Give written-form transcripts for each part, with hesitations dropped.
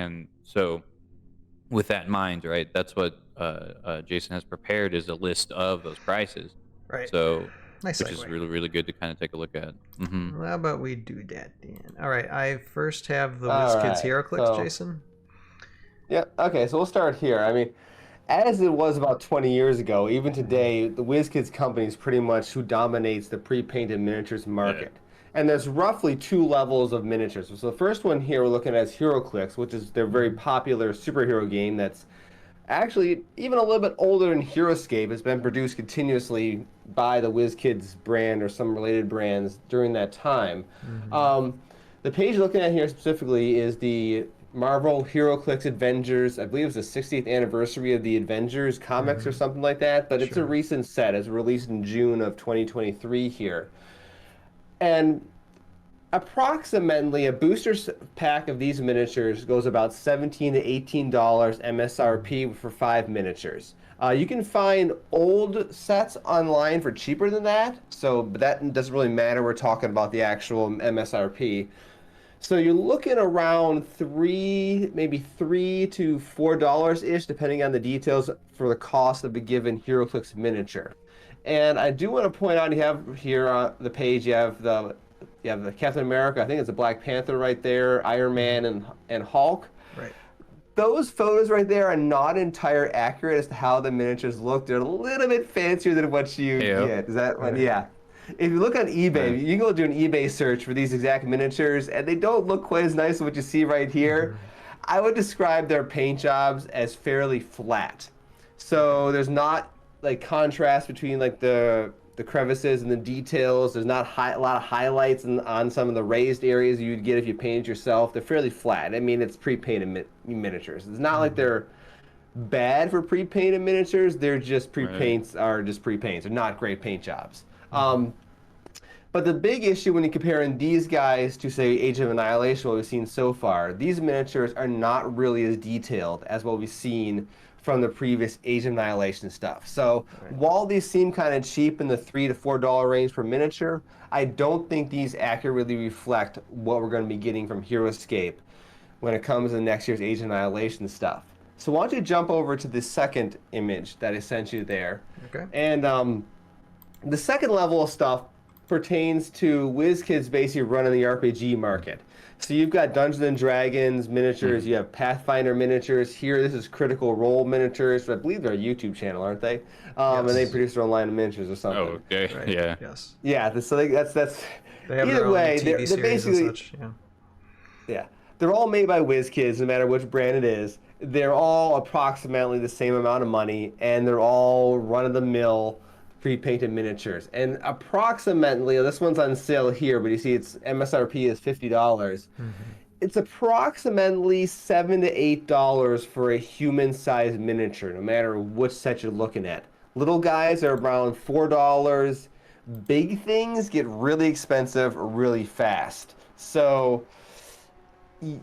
And so with that in mind, right, that's what Jason has prepared, is a list of those prices. Right. So, Nice which segue. is really, really good to kind of take a look at. Mm-hmm. Well, how about we do that, Dan? All right, I first have the All WizKids right, HeroClix, so- Jason. Yeah, okay, so we'll start here. I mean, as it was about 20 years ago, even today, the WizKids company is pretty much who dominates the pre-painted miniatures market. And there's roughly 2 levels of miniatures. So the first one here we're looking at is HeroClix, which is their very popular superhero game that's actually even a little bit older than Heroscape. It's been produced continuously by the WizKids brand or some related brands during that time. The page you're looking at here specifically is the Marvel HeroClix Avengers. I believe it was the 60th anniversary of the Avengers comics or something like that, but it's a recent set. It's released in June of 2023 here. And approximately a booster pack of these miniatures goes about $17 to $18 MSRP for 5 miniatures. You can find old sets online for cheaper than that, but that doesn't really matter. We're talking about the actual MSRP. So you're looking around maybe $3 to $4 ish, depending on the details, for the cost of a given HeroClix miniature. And I do want to point out, you have here on the page, you have the Captain America. I think it's a Black Panther right there, Iron Man and Hulk. Right. Those photos right there are not entirely accurate as to how the miniatures look. They're a little bit fancier than what you get. Is that right? Yeah. If you look on eBay, you can go do an eBay search for these exact miniatures, and they don't look quite as nice as what you see right here. I would describe their paint jobs as fairly flat. So there's not like contrast between like the crevices and the details. There's not a lot of highlights on some of the raised areas you'd get if you painted yourself. They're fairly flat. I mean, it's pre-painted miniatures. It's not like they're bad for pre-painted miniatures. They're just pre-paints are just pre-paints. They're not great paint jobs. But the big issue when you're comparing these guys to, say, Age of Annihilation, what we've seen so far, these miniatures are not really as detailed as what we've seen from the previous Age of Annihilation stuff. So while these seem kind of cheap in the $3 to $4 range per miniature, I don't think these accurately reflect what we're going to be getting from Heroscape when it comes to next year's Age of Annihilation stuff. So why don't you jump over to the second image that I sent you there. Okay. And the second level of stuff pertains to WizKids basically running the RPG market. So you've got Dungeons and Dragons miniatures, you have Pathfinder miniatures. Here, this is Critical Role miniatures. I believe they're a YouTube channel, aren't they? And they produce their own line of miniatures or something. Oh, okay. Right. Yeah. Yes. Yeah. So that's They have either their own way. TV They're basically and such. yeah. They're all made by WizKids, no matter which brand it is. They're all approximately the same amount of money, and they're all run-of-the-mill pre-painted miniatures. And approximately, this one's on sale here, but you see its MSRP is $50. It's approximately $7 to $8 for a human-sized miniature, no matter which set you're looking at. Little guys are around $4. Big things get really expensive really fast. So,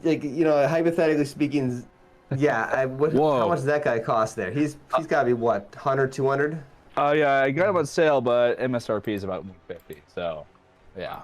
like, you know, hypothetically speaking, yeah, how much does that guy cost there? He's got to be what, 100, 200? Yeah, I got him on sale, but MSRP is about $150. So, yeah.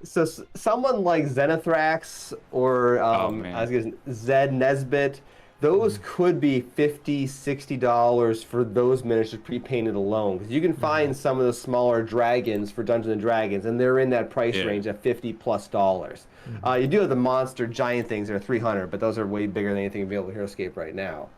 So someone like Zenithrax or I was gonna Zed Nesbit, those could be $50, $60 for those miniatures pre-painted alone. Because you can find some of the smaller dragons for Dungeons and Dragons, and they're in that price range at $50+. You do have the monster giant things that are $300, but those are way bigger than anything available in Heroscape right now.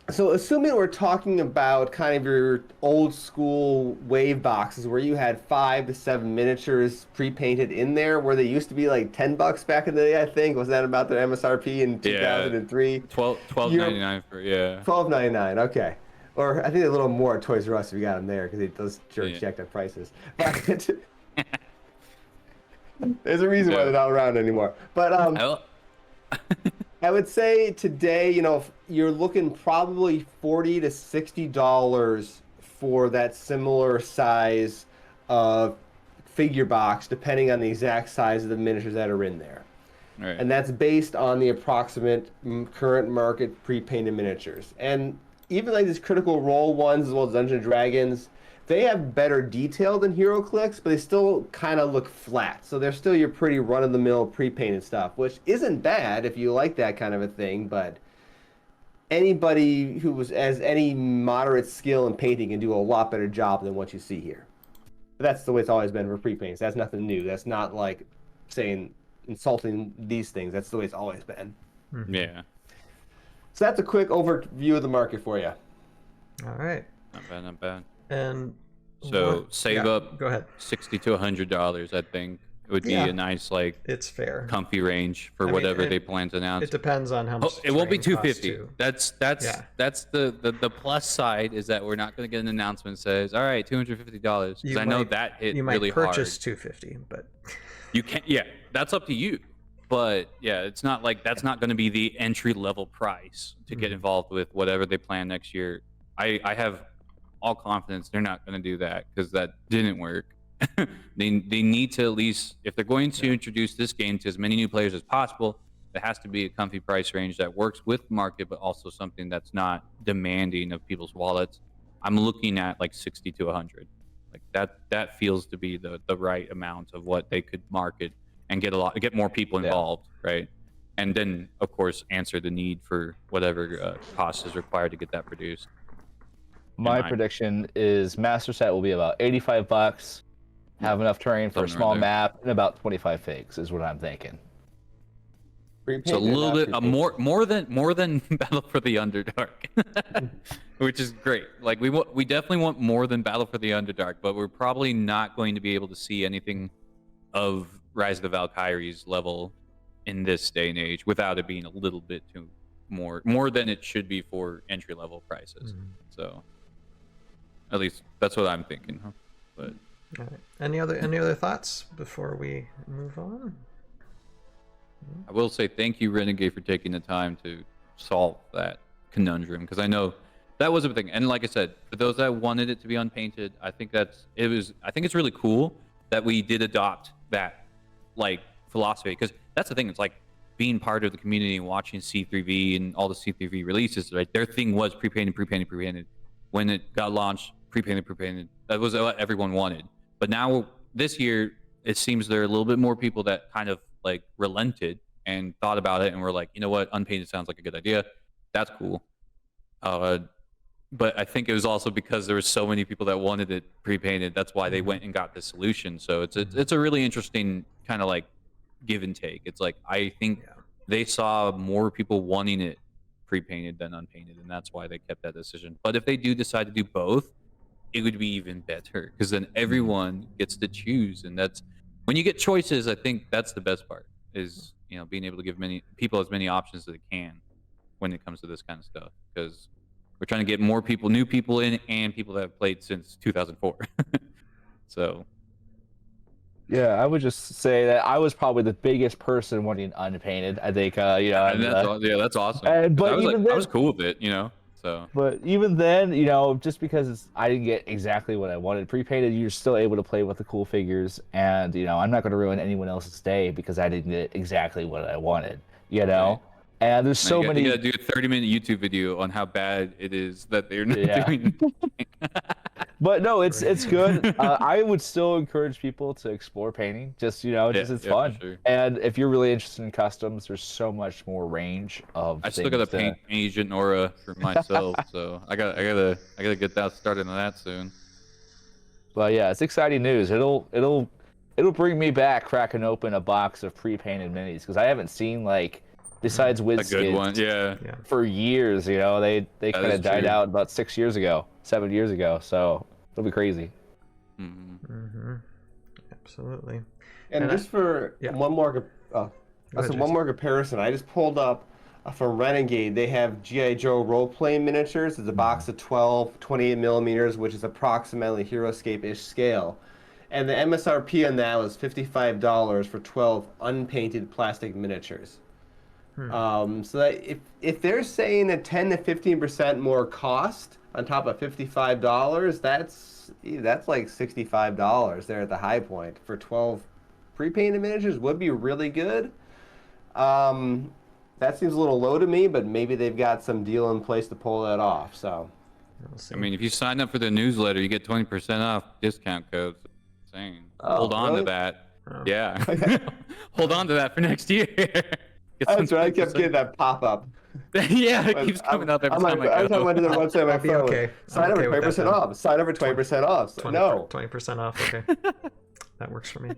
So assuming we're talking about kind of your old school wave boxes where you had 5 to 7 miniatures pre-painted in there, where they used to be like $10 back in the day, I think. Was that about their MSRP in 2003? $12.99 for $12.99, okay. Or I think a little more at Toys R Us if you got them there, because those jerks jacked up prices. But there's a reason why they're not around anymore. But I would say today, you know, you're looking probably $40 to $60 for that similar size of figure box, depending on the exact size of the miniatures that are in there. Right. And that's based on the approximate current market pre-painted miniatures. And even like these Critical Role ones, as well as Dungeons and Dragons, They have better detail than HeroClix, but they still kind of look flat. So they're still your pretty run-of-the-mill pre-painted stuff, which isn't bad if you like that kind of a thing, but anybody who has any moderate skill in painting can do a lot better job than what you see here. But that's the way it's always been for pre-paints. That's nothing new. That's not like saying insulting these things. That's the way it's always been. Yeah. So that's a quick overview of the market for you. All right. Not bad, not bad. And So save up Go ahead. $60 to $100. I think it would be a nice It's fair. comfy range for I mean, whatever they plan to announce. It depends on how much. It won't be terrain costs, 250. too. That's the plus side is that we're not going to get an announcement that says, all right, $250 because I know that hit You might really purchase hard. 250, but You can't. Yeah, that's up to you. But yeah, it's not like that's not going to be the entry level price to get involved with whatever they plan next year. I have all confidence they're not going to do that because that didn't work. They need to at least, if they're going to introduce this game to as many new players as possible, it has to be a comfy price range that works with market, but also something that's not demanding of people's wallets. I'm looking at like 60 to 100. Like that feels to be the right amount of what they could market and get more people involved, right? And then of course answer the need for whatever cost is required to get that produced. My prediction is master set will be about $85. Have enough terrain for a Something small around there. map and about 25 figs is what I'm thinking. So a little bit more than Battle for the Underdark, which is great. Like we definitely want more than Battle for the Underdark, but we're probably not going to be able to see anything of Rise of the Valkyries level in this day and age without it being a little bit too more than it should be for entry level prices. So at least that's what I'm thinking. Huh? But all right. Any other thoughts before we move on? I will say thank you, Renegade, for taking the time to solve that conundrum because I know that was a thing. And like I said, for those that wanted it to be unpainted, I think I think it's really cool that we did adopt that like philosophy because that's the thing. It's like being part of the community and watching C3V and all the C3V releases. Right, their thing was pre-painted. When it got launched, pre-painted. That was what everyone wanted. But now this year, it seems there are a little bit more people that kind of like relented and thought about it and were like, you know what, unpainted sounds like a good idea. That's cool. But I think it was also because there were so many people that wanted it pre-painted. That's why they went and got the solution. So it's a really interesting kind of like give and take. It's like I think they saw more people wanting it pre-painted than unpainted, and that's why they kept that decision. But if they do decide to do both, it would be even better because then everyone gets to choose, and that's when you get choices. I think that's the best part is being able to give many people as many options as they can when it comes to this kind of stuff because we're trying to get more people, new people in, and people that have played since 2004. So. Yeah, I would just say that I was probably the biggest person wanting unpainted. I think, And that's awesome. But I was cool with it, So. But even then, just because I didn't get exactly what I wanted pre-painted, you're still able to play with the cool figures, and I'm not going to ruin anyone else's day because I didn't get exactly what I wanted. Right. And there's so many. You got to do a 30-minute YouTube video on how bad it is that they're not doing. But no, it's good. I would still encourage people to explore painting. Just it's fun. Sure. And if you're really interested in customs, there's so much more range of. I still got to paint Agent Aura for myself, so I gotta get that started on that soon. But yeah, it's exciting news. It'll bring me back cracking open a box of pre-painted minis because I haven't seen besides WizKids, a good one, yeah. For years. They kind of died true. out about 7 years ago. So it'll be crazy. Absolutely. And just for one more comparison, I just pulled up from Renegade. They have G.I. Joe role-playing miniatures. It's a box of 12 28 millimeters, which is approximately Heroscape-ish scale. And the MSRP on that was $55 for 12 unpainted plastic miniatures. So that if they're saying a 10 to 15% more cost on top of $55, that's like $65 there at the high point for 12 pre-painted miniatures would be really good. That seems a little low to me, but maybe they've got some deal in place to pull that off. So We'll see. I mean, if you sign up for the newsletter, you get 20% off discount code. Insane. Oh, Hold on really? to that. Oh. Yeah. Hold on to that for next year. Get That's some right. I kept 20%. getting that pop up. Yeah, it keeps coming up every time I go. Every time I went to their website on my I'll be phone. okay. Sign I'm up okay for with 20% that off. Sign up for 20% off. So, no. 20% off. Okay. That works for me.